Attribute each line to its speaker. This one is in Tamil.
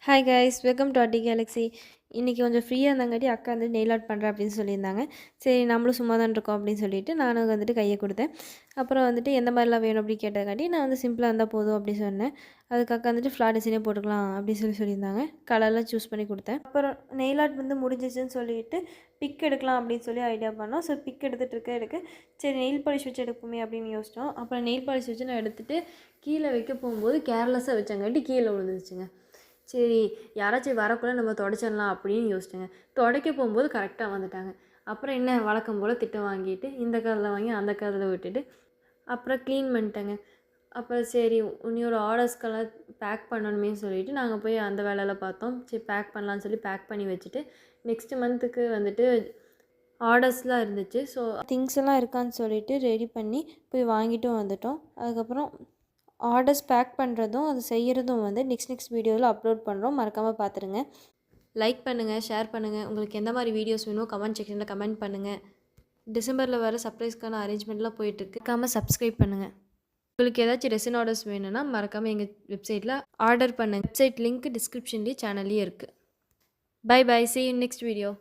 Speaker 1: Hi guys, welcome to the galaxy. இன்றைக்கி கொஞ்சம் ஃப்ரீயாக இருந்தாங்காட்டி அக்கா வந்து நெயில் ஆர்ட் பண்ணுறேன் அப்படின்னு சொல்லியிருந்தாங்க. சரி நம்மளும் சும்மா தான் இருக்கோம் அப்படின்னு சொல்லிட்டு நானும் வந்துட்டு கையை கொடுத்தேன். அப்புறம் வந்துட்டு எந்த மாதிரிலாம் வேணும் அப்படி கேட்டங்காட்டி நான் வந்து சிம்பிளாக இருந்தால் போதும் அப்படி சொன்னேன். அதுக்கு அக்கா வந்துட்டு ஃப்ளார் டிசைனே போட்டுக்கலாம் அப்படின்னு சொல்லியிருந்தாங்க. கலர்லாம் சூஸ் பண்ணி கொடுத்தேன். அப்புறம் நெயில் ஆர்ட் வந்து முடிஞ்சிச்சுன்னு சொல்லிட்டு பிக் எடுக்கலாம் அப்படின்னு சொல்லி ஐடியா பண்ணோம். ஸோ பிக் எடுக்க சரி நெயில் பாலிஷ் வச்சு எடுப்போமே அப்படின்னு யோசித்தோம். அப்புறம் நெயில் பாலிஷ் வச்சு நான் எடுத்துகிட்டு கீழே வைக்க போகும்போது கேர்லெஸ்ஸாக வச்சங்காட்டி கீழே விழுந்துருச்சுங்க. சரி யாராச்சும் வரக்குள்ளே நம்ம துடைச்சிடலாம் அப்படின்னு யோசிச்சேங்க. துடைக்க போகும்போது கரெக்டாக வந்துட்டாங்க. அப்புறம் என்ன வழக்கம் போல் திட்டம் வாங்கிட்டு இந்த காதில் வாங்கி அந்த காதில் விட்டுட்டு அப்புறம் க்ளீன் பண்ணிட்டேங்க. அப்புறம் சரி உன்னியோட ஆர்டர்ஸ்க்கெல்லாம் பேக் பண்ணணுமே சொல்லிவிட்டு நாங்கள் போய் அந்த வேலையில் பார்த்தோம். சரி பேக் பண்ணலான்னு சொல்லி பேக் பண்ணி வச்சுட்டு நெக்ஸ்ட்டு மந்த்துக்கு வந்துட்டு ஆர்டர்ஸ்லாம் இருந்துச்சு. ஸோ திங்ஸ் எல்லாம் இருக்கான்னு சொல்லிவிட்டு ரெடி பண்ணி போய் வாங்கிட்டும் வந்துட்டோம். அதுக்கப்புறம் ஆர்டர்ஸ் பேக் பண்ணுறதும் அது செய்கிறதும் வந்து நெக்ஸ்ட் வீடியோவில் அப்லோட் பண்ணுறோம். மறக்காமல் பார்த்துருங்க. லைக் பண்ணுங்கள், ஷேர் பண்ணுங்கள். உங்களுக்கு எந்த மாதிரி வீடியோஸ் வேணும் கமெண்ட் செக்ஷனில் கமெண்ட் பண்ணுங்கள். டிசம்பரில் வர சர்ப்ரைஸ்க்கான அரேஞ்ச்மெண்ட்லாம் போயிட்டுருக்கு. மறக்காமல் சப்ஸ்கிரைப் பண்ணுங்கள். உங்களுக்கு ஏதாச்சும் ரெசின் ஆர்டர்ஸ் வேணும்னா மறக்காமல் எங்கள் வெப்சைட்டில் ஆர்டர் பண்ணுங்கள். வெப்சைட் லிங்க் டிஸ்கிரிப்ஷன்லேயே சேனல்லேயே இருக்குது. Bye bye, see you in next video.